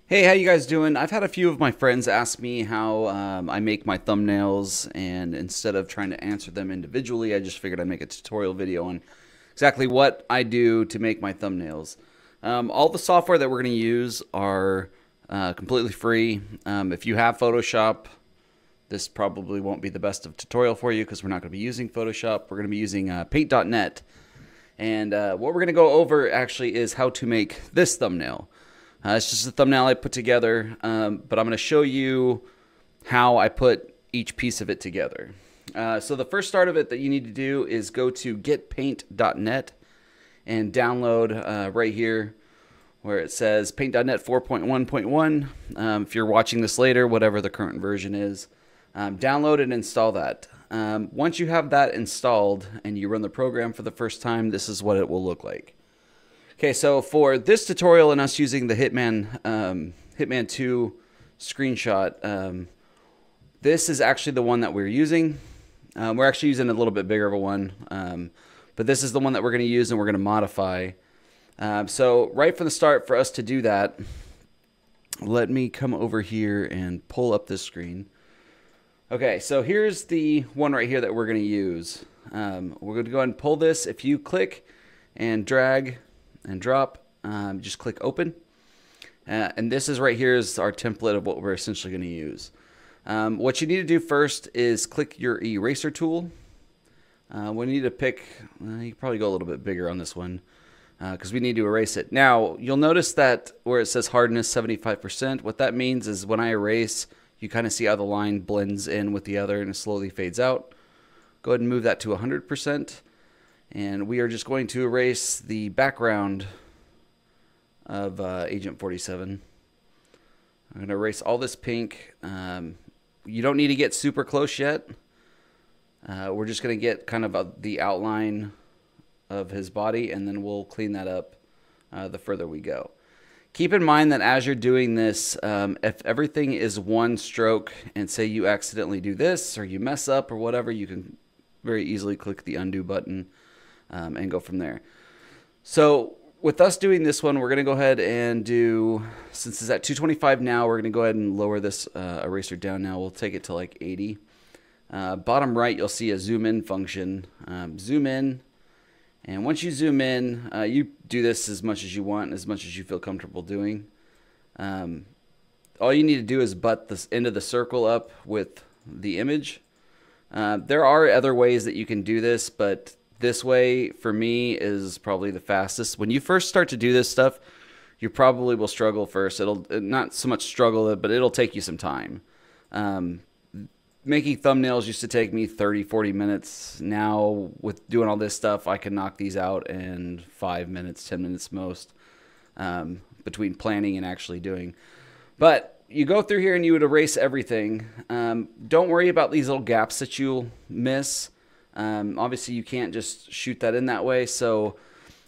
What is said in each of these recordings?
Hey, how you guys doing? I've had a few of my friends ask me how I make my thumbnails, and instead of trying to answer them individually, I just figured I'd make a tutorial video on exactly what I do to make my thumbnails. All the software that we're going to use are completely free. If you have Photoshop, this probably won't be the best of tutorial for you because we're not going to be using Photoshop. We're going to be using paint.net. And what we're going to go over actually is how to make this thumbnail. It's just a thumbnail I put together, but I'm going to show you how I put each piece of it together. So the first start of it that you need to do is go to getpaint.net and download right here where it says paint.net 4.1.1. If you're watching this later, whatever the current version is, download and install that. Once you have that installed and you run the program for the first time, this is what it will look like. Okay, so for this tutorial and us using the Hitman 2 screenshot, this is actually the one that we're using. We're actually using a little bit bigger of a one, but this is the one that we're going to use and we're going to modify. So right from the start, for us to do that, let me come over here and pull up this screen. Okay, so here's the one right here that we're going to use. We're going to go ahead and pull this. If you click and drag and drop, just click open, and this is right here is our template of what we're essentially going to use. What you need to do first is click your eraser tool. We need to pick, you can probably go a little bit bigger on this one because we need to erase it. Now you'll notice that where it says hardness 75%, what that means is when I erase, you kind of see how the line blends in with the other and it slowly fades out. Go ahead and move that to 100%. And we are just going to erase the background of Agent 47. I'm going to erase all this pink. You don't need to get super close yet. We're just going to get kind of the outline of his body, and then we'll clean that up the further we go. Keep in mind that as you're doing this, if everything is one stroke and say you accidentally do this or you mess up or whatever, you can very easily click the undo button and go from there. So with us doing this one, we're going to go ahead and do, since it's at 225 now, we're going to go ahead and lower this eraser down now. We'll take it to like 80. Bottom right, you'll see a zoom in function. Zoom in. And once you zoom in, you do this as much as you want, as much as you feel comfortable doing. All you need to do is butt this end of the circle up with the image. There are other ways that you can do this, but this way, for me, is probably the fastest. When you first start to do this stuff, you probably will struggle first. It'll not so much struggle, but it'll take you some time. Making thumbnails used to take me 30, 40 minutes. Now, with doing all this stuff, I can knock these out in 5 minutes, 10 minutes most, between planning and actually doing. But you go through here and you would erase everything. Don't worry about these little gaps that you'll miss. Obviously you can't just shoot that in that way, so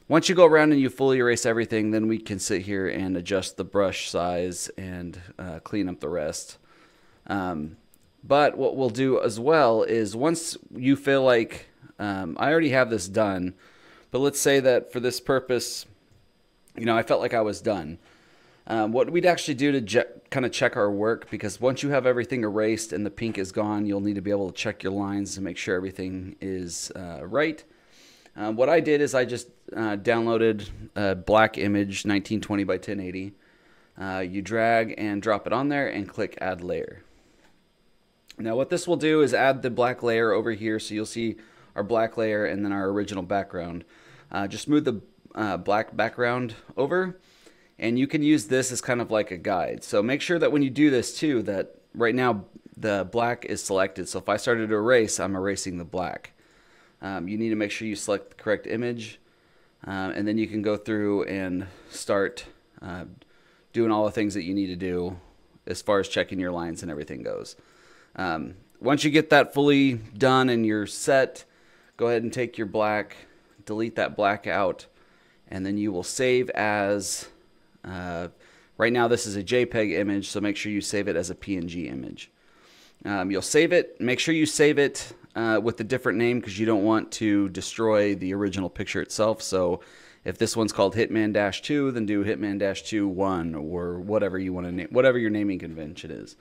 once you go around and you fully erase everything, then we can sit here and adjust the brush size and clean up the rest. But what we'll do as well is once you feel like I already have this done, but let's say that for this purpose, you know, I felt like I was done. What we'd actually do to kind of check our work, because once you have everything erased and the pink is gone, you'll need to be able to check your lines to make sure everything is right. What I did is I just downloaded a black image, 1920 by 1080. You drag and drop it on there and click Add Layer. Now what this will do is add the black layer over here, so you'll see our black layer and then our original background. Just move the black background over. And you can use this as kind of like a guide. So make sure that when you do this too, that right now the black is selected. So if I started to erase, I'm erasing the black. You need to make sure you select the correct image. And then you can go through and start doing all the things that you need to do as far as checking your lines and everything goes. Once you get that fully done and you're set, go ahead and take your black, delete that black out, and then you will save as... right now this is a JPEG image, so make sure you save it as a PNG image. You'll save it. Make sure you save it with a different name because you don't want to destroy the original picture itself. So If this one's called Hitman-2, then do Hitman-2-1 or whatever you want to name, whatever your naming convention is.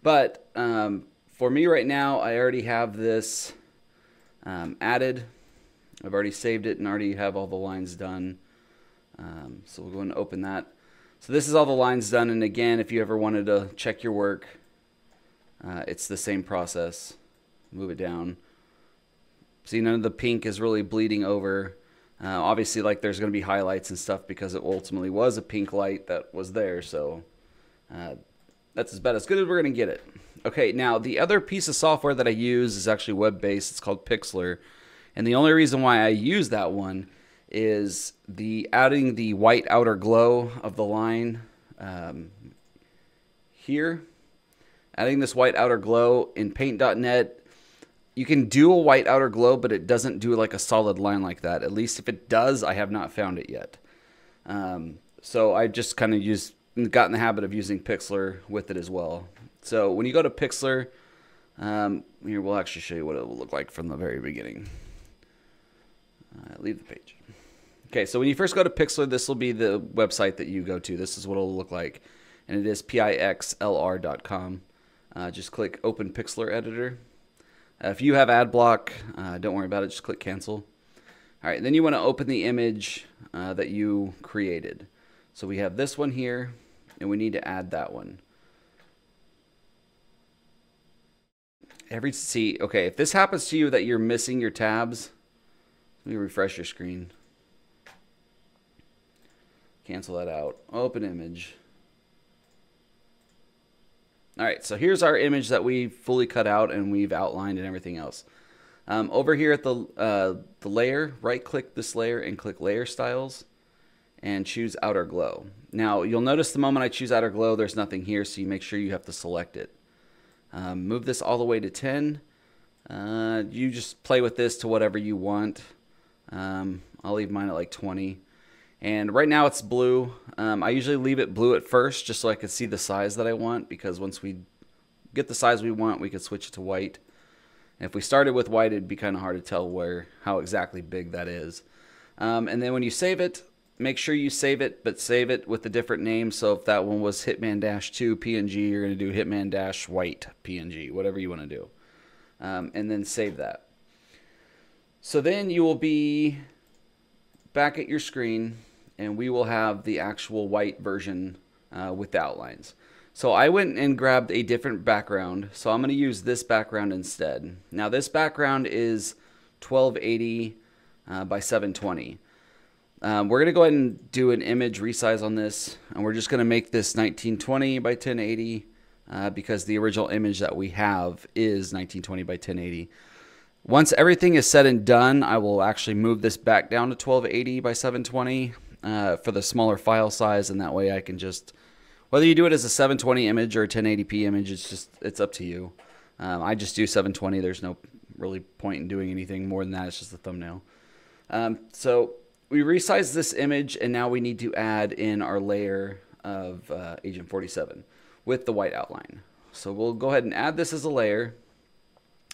But for me right now, I already have this added. I've already saved it and already have all the lines done. So we'll go and open that. So this is all the lines done. And again, if you ever wanted to check your work, it's the same process. Move it down. See, none of the pink is really bleeding over. Obviously, like there's going to be highlights and stuff because it ultimately was a pink light that was there. So that's about as good as we're going to get it. Okay, now the other piece of software that I use is actually web-based. It's called Pixlr. And the only reason why I use that one is adding the white outer glow of the line here. Adding this white outer glow in paint.net. You can do a white outer glow, but it doesn't do like a solid line like that. At least if it does, I have not found it yet. So I just kind of got in the habit of using Pixlr with it as well. So when you go to Pixlr, here we'll actually show you what it will look like from the very beginning. Leave the page. Okay, so when you first go to Pixlr, this will be the website that you go to. This is what it'll look like, and it is pixlr.com. Just click Open Pixlr Editor. If you have ad block, don't worry about it. Just click Cancel. All right, then you want to open the image that you created. So we have this one here, and we need to add that one. Okay, if this happens to you that you're missing your tabs, let me refresh your screen. Cancel that out. Open image. All right, so here's our image that we fully cut out and we've outlined and everything else. Over here at the layer, right-click this layer and click Layer Styles and choose Outer Glow. Now, you'll notice the moment I choose Outer Glow, there's nothing here, so you make sure you have to select it. Move this all the way to 10. You just play with this to whatever you want. I'll leave mine at like 20. And right now it's blue. I usually leave it blue at first just so I can see the size that I want, because once we get the size we want, we can switch it to white. And if we started with white, it'd be kind of hard to tell how exactly big that is. And then when you save it, make sure you save it, but save it with a different name. So if that one was Hitman-2 PNG, you're going to do Hitman-white PNG, whatever you want to do. And then save that. So then you will be back at your screen, and we will have the actual white version with the outlines. So I went and grabbed a different background. So I'm going to use this background instead. Now this background is 1280 by 720. We're going to go ahead and do an image resize on this, and we're just going to make this 1920 by 1080 because the original image that we have is 1920 by 1080. Once everything is said and done, I will actually move this back down to 1280 by 720 for the smaller file size, and that way I can just, whether you do it as a 720 image or a 1080p image, it's up to you. I just do 720. There's no really point in doing anything more than that. It's just a thumbnail. So we resize this image, and now we need to add in our layer of Agent 47 with the white outline. So we'll go ahead and add this as a layer,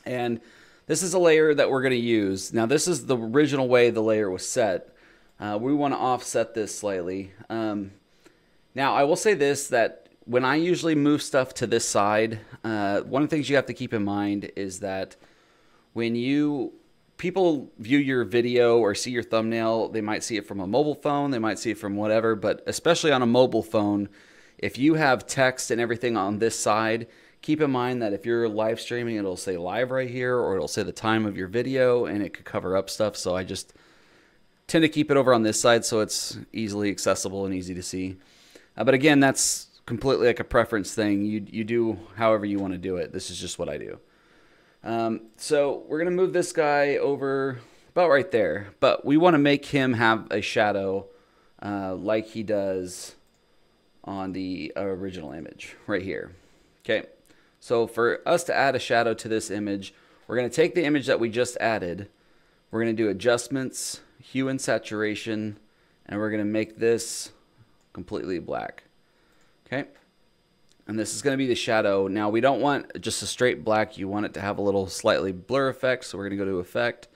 and this is a layer that we're going to use. Now this is the original way the layer was set. We want to offset this slightly. Now I will say this, that when I usually move stuff to this side, one of the things you have to keep in mind is that when people view your video or see your thumbnail, they might see it from a mobile phone, they might see it from whatever, but especially on a mobile phone, if you have text and everything on this side, keep in mind that if you're live streaming, it'll say live right here, or it'll say the time of your video, and it could cover up stuff. So I just tend to keep it over on this side so it's easily accessible and easy to see. But again, that's completely like a preference thing. You do however you want to do it. This is just what I do. So we're going to move this guy over about right there, but we want to make him have a shadow like he does on the original image right here. Okay. So for us to add a shadow to this image, we're going to take the image that we just added. We're going to do adjustments, hue and saturation, and we're going to make this completely black. Okay. And this is going to be the shadow. Now we don't want just a straight black. You want it to have a little slightly blur effect. So we're going to go to Effect,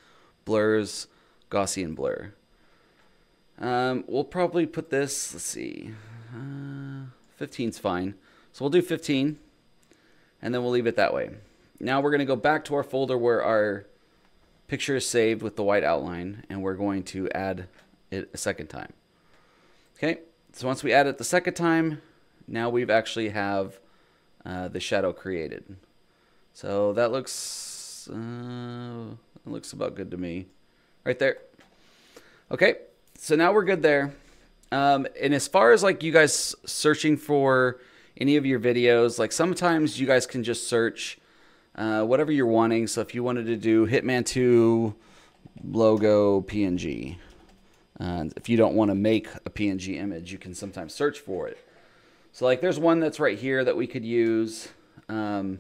Blurs, Gaussian Blur. We'll probably put this, let's see, 15's fine. So we'll do 15, and then we'll leave it that way. Now we're going to go back to our folder where our picture is saved with the white outline, and we're going to add it a second time. Okay, so once we add it the second time, now we've actually have the shadow created. So that looks about good to me. Right there. Okay, so now we're good there. And as far as like you guys searching for any of your videos, like sometimes you guys can just search whatever you're wanting. So if you wanted to do Hitman 2 logo PNG, if you don't want to make a PNG image, you can sometimes search for it. So like there's one that's right here that we could use. And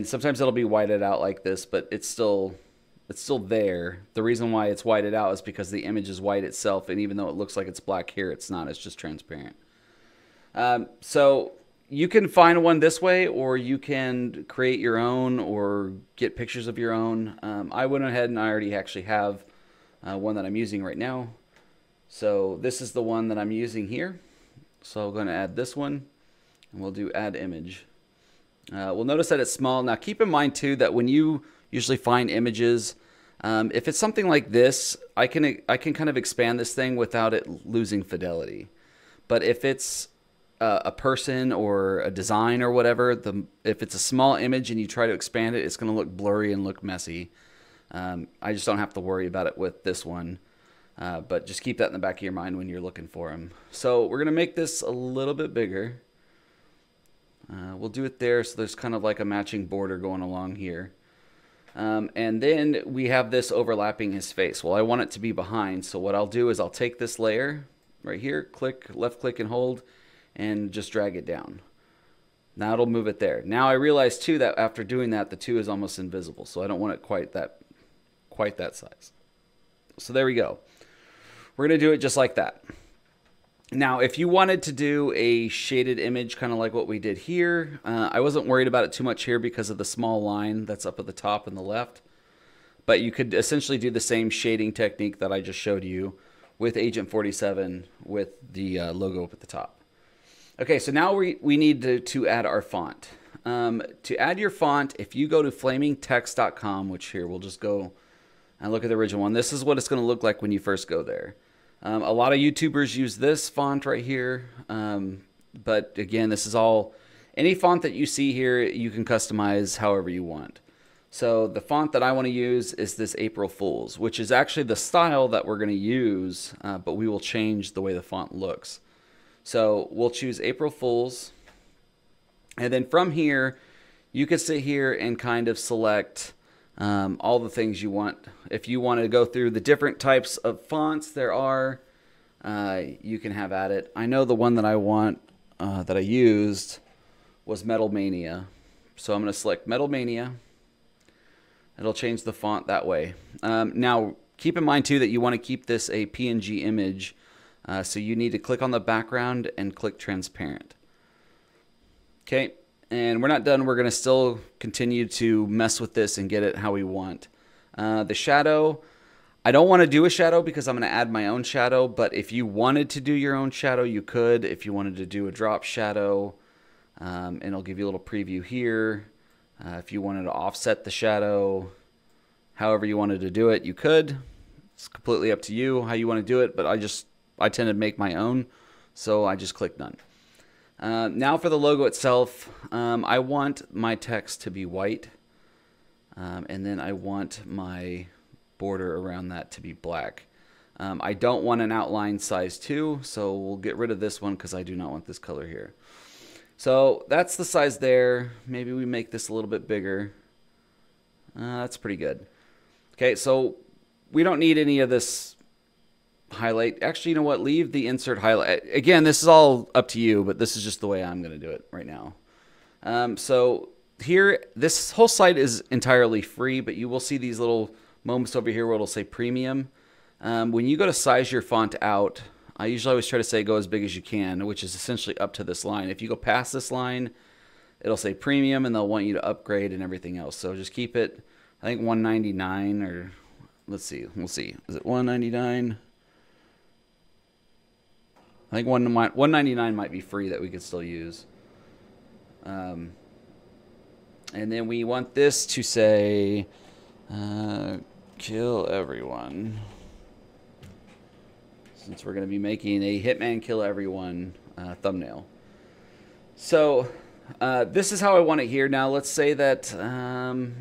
sometimes it'll be whited out like this, but it's still there. The reason why it's whited out is because the image is white itself, and even though it looks like it's black here, it's not. It's just transparent. So you can find one this way, or you can create your own or get pictures of your own. I went ahead and I already actually have one that I'm using right now. So this is the one that I'm using here. So I'm going to add this one, and we'll do add image. We'll notice that it's small. Now keep in mind too that when you usually find images, if it's something like this, I can kind of expand this thing without it losing fidelity. But if it's a person or a design or whatever, if it's a small image and you try to expand it, it's going to look blurry and look messy. I just don't have to worry about it with this one. But just keep that in the back of your mind when you're looking for them. So we're going to make this a little bit bigger. We'll do it there so there's kind of like a matching border going along here. And then we have this overlapping his face. Well, I want it to be behind, so what I'll do is I'll take this layer right here, left click and hold, and just drag it down. Now it'll move it there. Now I realize too that after doing that, the 2 is almost invisible, so I don't want it quite that size. So there we go. We're going to do it just like that. Now, if you wanted to do a shaded image, kind of like what we did here, I wasn't worried about it too much here because of the small line that's up at the top and the left. But you could essentially do the same shading technique that I just showed you with Agent 47 with the logo up at the top. Okay, so now we need to add our font. To add your font, if you go to flamingtext.com, which here we'll just go and look at the original one, this is what it's going to look like when you first go there. A lot of YouTubers use this font right here, but again, this is all, any font that you see here, you can customize however you want. So the font that I want to use is this April Fool's, which is actually the style that we're going to use, but we will change the way the font looks. So we'll choose April Fool's, and then from here, you can sit here and kind of select all the things you want. If you want to go through the different types of fonts there are, you can have at it. I know the one that I want, that I used, was Metal Mania. So I'm going to select Metal Mania. It'll change the font that way. Now, keep in mind too that you want to keep this a PNG image. So you need to click on the background and click transparent. Okay. And we're not done. We're going to still continue to mess with this and get it how we want. The shadow, I don't want to do a shadow because I'm going to add my own shadow. But if you wanted to do your own shadow, you could. If you wanted to do a drop shadow, and I'll give you a little preview here. If you wanted to offset the shadow, however you wanted to do it, you could. It's completely up to you how you want to do it. But I tend to make my own, so I just click none. Now for the logo itself, I want my text to be white, and then I want my border around that to be black. I don't want an outline size 2, so we'll get rid of this one because I do not want this color here. So that's the size there. Maybe we make this a little bit bigger. That's pretty good. Okay, so we don't need any of this highlight. Actually, you know what? Leave the insert highlight. Again, this is all up to you, but this is just the way I'm going to do it right now. So here, this whole site is entirely free, but you will see these little moments over here where it'll say premium. When you go to size your font out, I usually always try to say go as big as you can, which is essentially up to this line. If you go past this line, it'll say premium, and they'll want you to upgrade and everything else. So just keep it, I think 199, or let's see, we'll see. Is it 199? I think 199 might be free that we could still use. And then we want this to say, kill everyone. Since we're going to be making a Hitman Kill Everyone thumbnail. So this is how I want it here. Now let's say that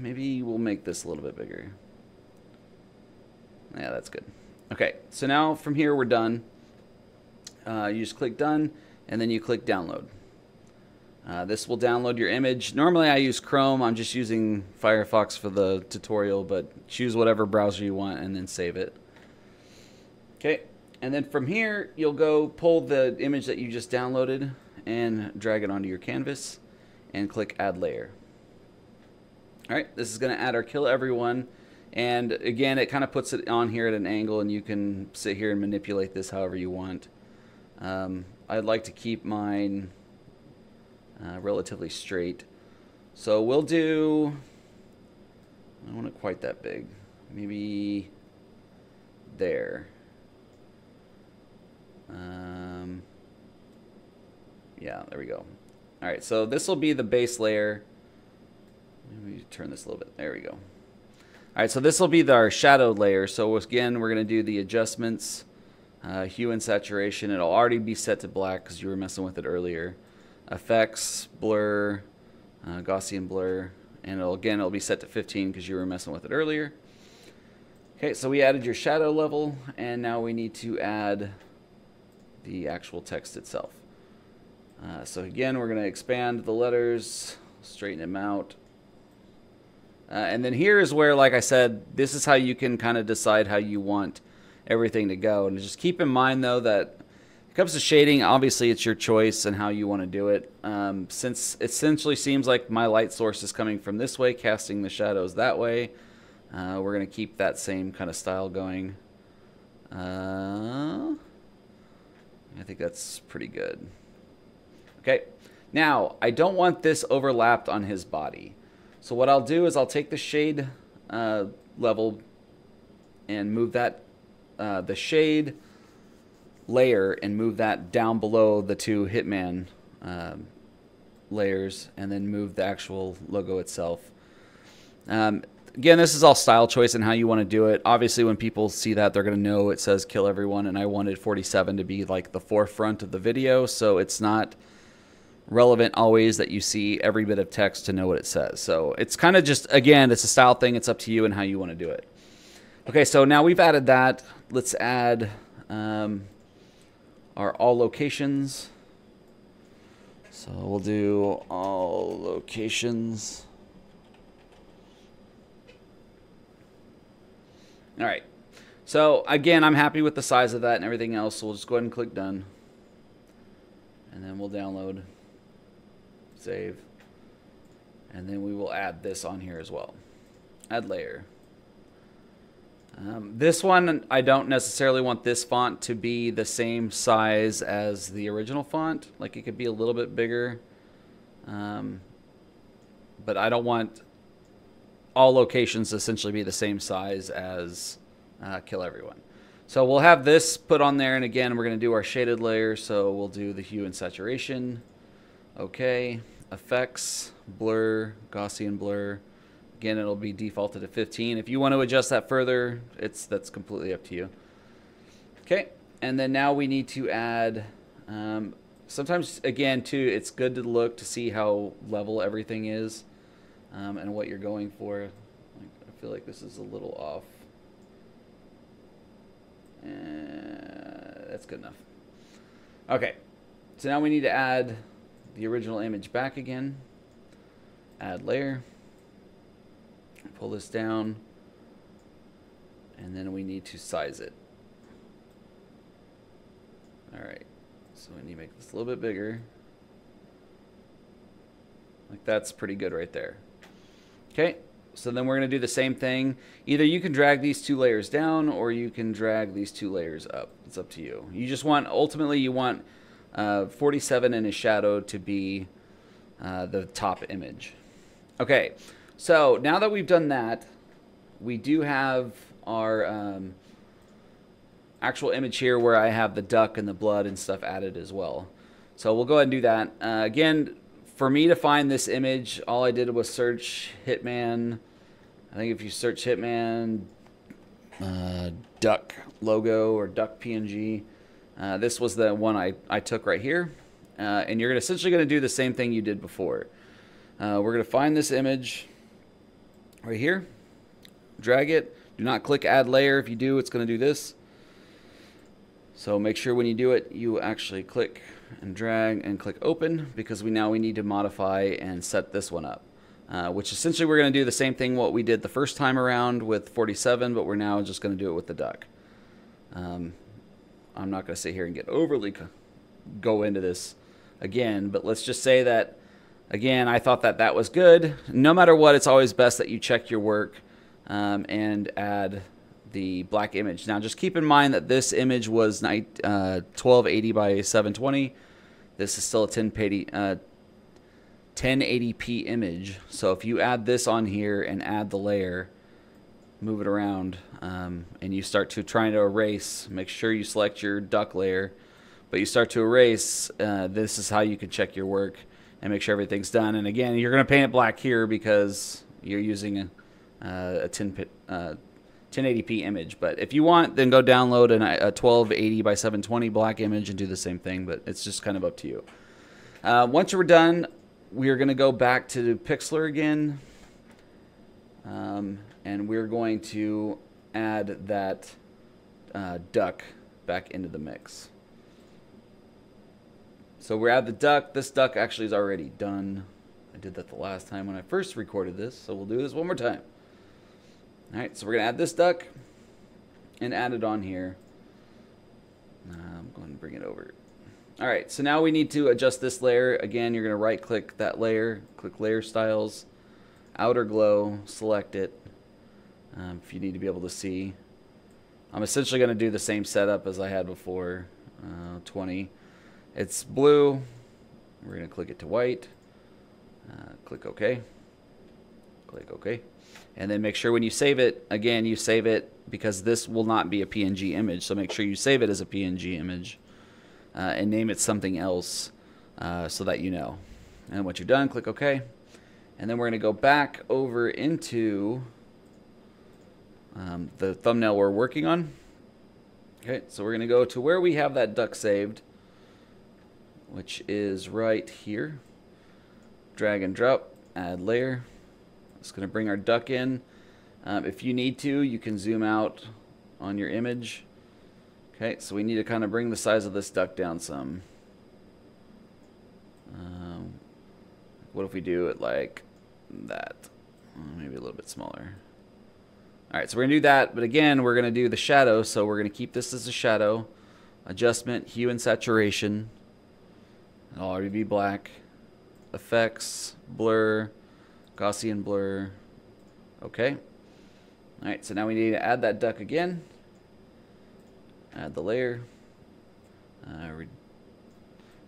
maybe we'll make this a little bit bigger. Yeah, that's good. Okay, so now from here we're done. You just click done and then you click download. This will download your image. Normally I use Chrome. I'm just using Firefox for the tutorial, but choose whatever browser you want and then save it. Okay, and then from here you'll go pull the image that you just downloaded and drag it onto your canvas and click add layer. Alright, this is going to add our kill everyone, and again it kind of puts it on here at an angle and you can sit here and manipulate this however you want. I'd like to keep mine relatively straight, so we'll do, I don't want it quite that big, maybe there. Yeah, there we go. Alright, so this will be the base layer. Let me turn this a little bit. There we go. Alright, so this will be our shadowed layer. So again, we're going to do the adjustments, hue and saturation. It'll already be set to black because you were messing with it earlier. Effects, blur, Gaussian blur, and it'll be set to 15 because you were messing with it earlier. Okay, so we added your shadow level, and now we need to add the actual text itself. So again, we're going to expand the letters, straighten them out. And then here is where, like I said, this is how you can kind of decide how you want everything to go. And just keep in mind, though, that when it comes to shading, obviously it's your choice and how you want to do it. Since it essentially seems like my light source is coming from this way, casting the shadows that way, we're going to keep that same kind of style going. I think that's pretty good. Okay, now I don't want this overlapped on his body. So what I'll do is I'll take the shade level and move that, the shade layer, and move that down below the two Hitman layers, and then move the actual logo itself. Again, this is all style choice and how you want to do it. Obviously, when people see that, they're going to know it says kill everyone, and I wanted 47 to be like the forefront of the video, so it's not relevant always that you see every bit of text to know what it says. So it's kind of just, again, it's a style thing. It's up to you and how you want to do it. Okay, so now we've added that. Let's add our all locations. So we'll do all locations. All right. So again, I'm happy with the size of that and everything else. So we'll just go ahead and click done. And then we'll download. Save, and then we will add this on here as well. Add layer. This one, I don't necessarily want this font to be the same size as the original font. Like, it could be a little bit bigger, but I don't want all locations to essentially be the same size as kill everyone. So we'll have this put on there, and again, we're going to do our shaded layer. So we'll do the hue and saturation. Okay, effects, blur, Gaussian blur. Again, it'll be defaulted to 15. If you want to adjust that further, that's completely up to you. Okay, and then now we need to add, sometimes, again, too, it's good to look to see how level everything is and what you're going for. I feel like this is a little off. That's good enough. Okay, so now we need to add the original image back again. Add layer. Pull this down. And then we need to size it. Alright, so we need to make this a little bit bigger. Like, that's pretty good right there. Okay, so then we're going to do the same thing. Either you can drag these two layers down, or you can drag these two layers up. It's up to you. You just want, ultimately, you want 47 in his shadow to be the top image. Okay, so now that we've done that, we do have our actual image here where I have the duck and the blood and stuff added as well. So we'll go ahead and do that. Again, for me to find this image, all I did was search Hitman. I think if you search Hitman duck logo or duck PNG, this was the one I took right here. And you're essentially going to do the same thing you did before. We're going to find this image right here, drag it. Do not click add layer. If you do, it's going to do this. So make sure when you do it, you actually click and drag and click open, because we need to modify and set this one up. Which essentially we're going to do the same thing what we did the first time around with 47, but we're now just going to do it with the duck. I'm not going to sit here and get overly go into this again, but let's just say that, again, I thought that that was good. No matter what, it's always best that you check your work and add the black image. Now just keep in mind that this image was 1280 by 720. This is still a 1080p image. So if you add this on here and add the layer, move it around, and you start to trying to erase, make sure you select your duck layer, but you start to erase, this is how you can check your work and make sure everything's done. And again, you're going to paint it black here because you're using a 1080p image. But if you want, then go download a 1280 by 720 black image and do the same thing, but it's just kind of up to you. Once you're done, we're going to go back to Pixlr again, and we're going to add that duck back into the mix. So we add the duck. This duck actually is already done. I did that the last time when I first recorded this, so we'll do this one more time. All right, so we're going to add this duck and add it on here. I'm going to bring it over. All right, so now we need to adjust this layer. Again, you're going to right-click that layer, click Layer Styles, Outer Glow, select it if you need to be able to see. I'm essentially going to do the same setup as I had before, 20. It's blue. We're going to click it to white. Click OK. Click OK. And then make sure when you save it, again, you save it because this will not be a PNG image. So make sure you save it as a PNG image and name it something else so that you know. And once you're done, click OK. And then we're going to go back over into the thumbnail we're working on. Okay, so we're going to go to where we have that duck saved, which is right here. Drag and drop, add layer. It's going to bring our duck in. If you need to, you can zoom out on your image. Okay, so we need to kind of bring the size of this duck down some. What if we do it like that? Maybe a little bit smaller. All right, so we're going to do that, but again, we're going to do the shadow, so we're going to keep this as a shadow. Adjustment, hue and saturation. It'll already be black. Effects, blur, Gaussian blur. Okay. All right, so now we need to add that duck again. Add the layer.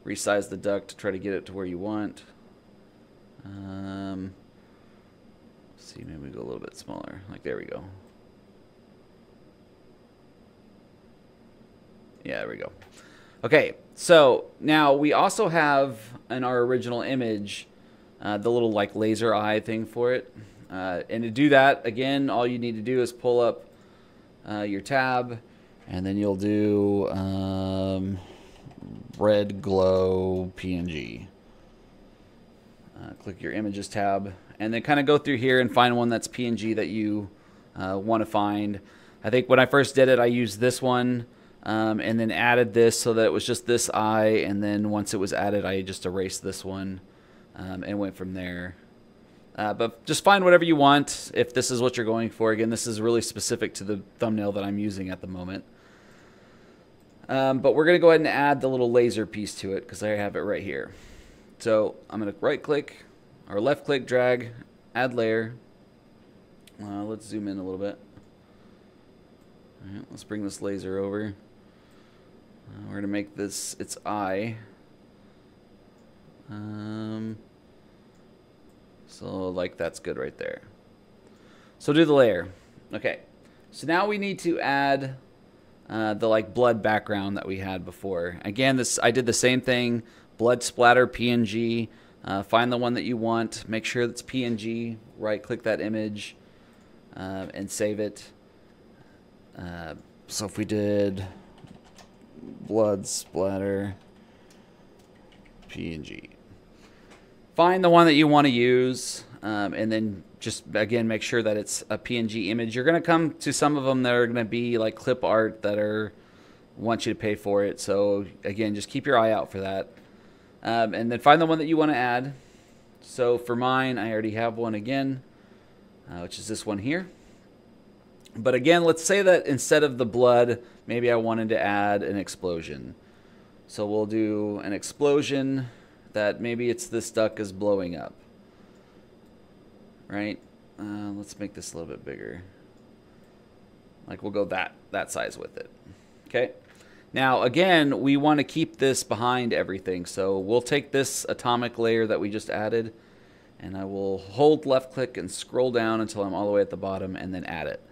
Resize the duck to try to get it to where you want. See, maybe we go a little bit smaller. Like, there we go. Yeah, there we go. Okay, so now we also have in our original image the little like laser eye thing for it. And to do that, again, all you need to do is pull up your tab, and then you'll do red glow PNG. Click your images tab, and then kind of go through here and find one that's PNG that you want to find. I think when I first did it, I used this one. And then added this so that it was just this eye, and then once it was added, I just erased this one and went from there. But just find whatever you want if this is what you're going for. Again, this is really specific to the thumbnail that I'm using at the moment. But we're going to go ahead and add the little laser piece to it because I have it right here. So I'm going to right-click or left-click, drag, add layer. Let's zoom in a little bit. All right, let's bring this laser over. We're going to make this its eye. So like that's good right there. So do the layer. Okay. So now we need to add the like blood background that we had before. Again, I did the same thing, blood splatter PNG. Find the one that you want, make sure it's PNG, right click that image and save it. So if we did blood splatter PNG, find the one that you want to use, and then just again make sure that it's a PNG image. You're going to come to some of them that are going to be like clip art that want you to pay for it. So again, just keep your eye out for that. And then find the one that you want to add. So for mine, I already have one again, which is this one here. But again, let's say that instead of the blood, maybe I wanted to add an explosion. So we'll do an explosion that maybe it's this duck is blowing up. Right? Let's make this a little bit bigger. Like we'll go that size with it. Okay? Now, again, we want to keep this behind everything. So we'll take this atomic layer that we just added, and I will hold left click and scroll down until I'm all the way at the bottom and then add it.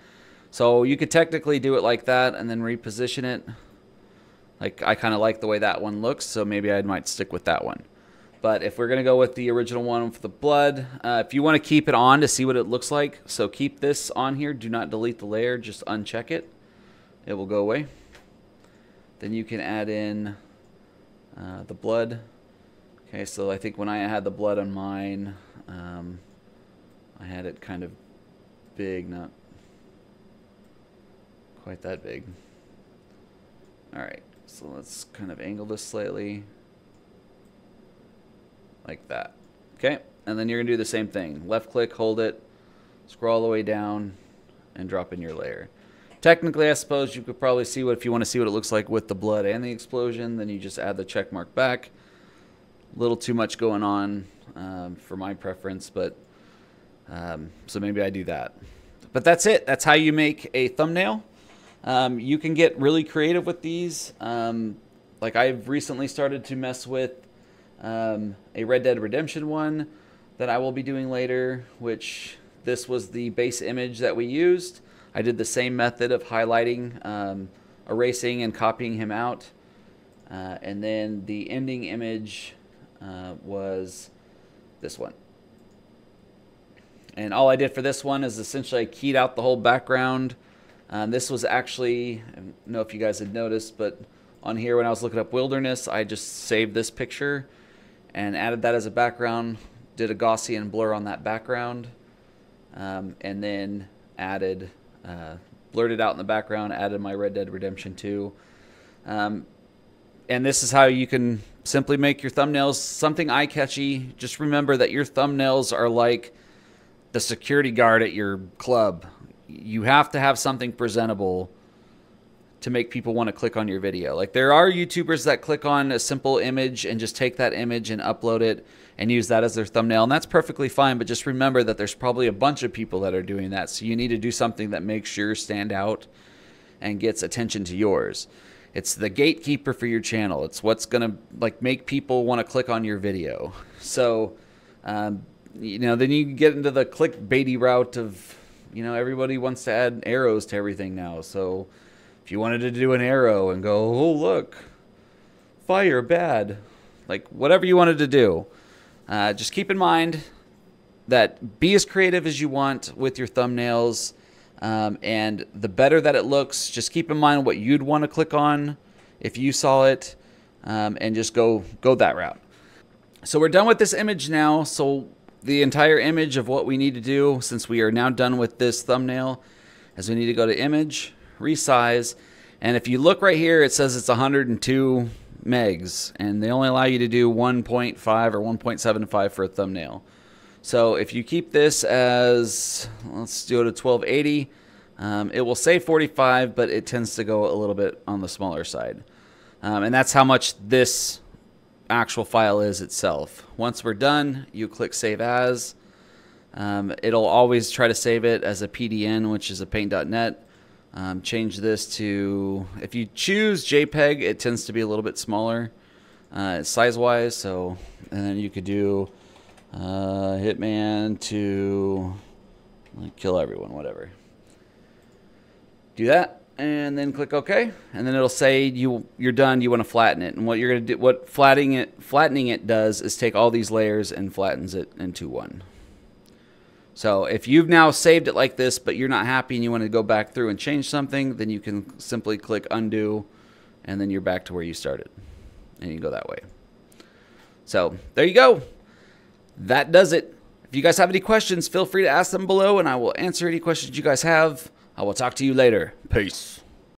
So you could technically do it like that and then reposition it. Like I kind of like the way that one looks, so maybe I might stick with that one. But if we're going to go with the original one for the blood, if you want to keep it on to see what it looks like, so keep this on here. Do not delete the layer, just uncheck it. It will go away. Then you can add in the blood. Okay, so I think when I had the blood on mine, I had it kind of big, not quite that big. All right, so let's kind of angle this slightly like that. Okay, and then you're gonna do the same thing. Left click, hold it, scroll all the way down, and drop in your layer. Technically, I suppose you could probably see if you want to see what it looks like with the blood and the explosion, then you just add the check mark back. A little too much going on for my preference, but so maybe I do that. But that's it. That's how you make a thumbnail. You can get really creative with these. Like I've recently started to mess with a Red Dead Redemption one that I will be doing later, which this was the base image that we used. I did the same method of highlighting, erasing, and copying him out. And then the ending image was this one. And all I did for this one is essentially I keyed out the whole background. This was actually, I don't know if you guys had noticed, but on here when I was looking up wilderness, I just saved this picture and added that as a background, did a Gaussian blur on that background, and then added... blurred it out in the background, added my Red Dead Redemption 2. And this is how you can simply make your thumbnails something eye-catchy. Just remember that your thumbnails are like the security guard at your club. You have to have something presentable to make people want to click on your video. Like there are YouTubers that click on a simple image and just take that image and upload it and use that as their thumbnail, and that's perfectly fine, but just remember that there's probably a bunch of people that are doing that, so you need to do something that makes yours stand out and gets attention to yours. It's the gatekeeper for your channel. It's what's gonna like make people want to click on your video. So you know, then you get into the clickbaity route of, you know, everybody wants to add arrows to everything now. So if you wanted to do an arrow and go, oh look, fire, bad, like whatever you wanted to do, just keep in mind that be as creative as you want with your thumbnails, and the better that it looks, just keep in mind what you'd want to click on if you saw it, and just go that route. So we're done with this image now. So the entire image of what we need to do, since we are now done with this thumbnail, is we need to go to image, resize, and if you look right here, it says it's 102 megs, and they only allow you to do 1.5 or 1.75 for a thumbnail. So if you keep this as, let's do it at 1280, it will say 45, but it tends to go a little bit on the smaller side. And that's how much this actual file is itself. Once we're done, you click Save As. It'll always try to save it as a PDN, which is a paint.net. Change this to, if you choose JPEG, it tends to be a little bit smaller size-wise. So, and then you could do Hitman to kill everyone, whatever. Do that, and then click OK, and then it'll say you're done. You want to flatten it, and what you're going to do, what flattening it does is take all these layers and flattens it into one. So if you've now saved it like this, but you're not happy and you want to go back through and change something, then you can simply click undo, and then you're back to where you started, and you go that way. So there you go. That does it. If you guys have any questions, feel free to ask them below, and I will answer any questions you guys have. I will talk to you later. Peace.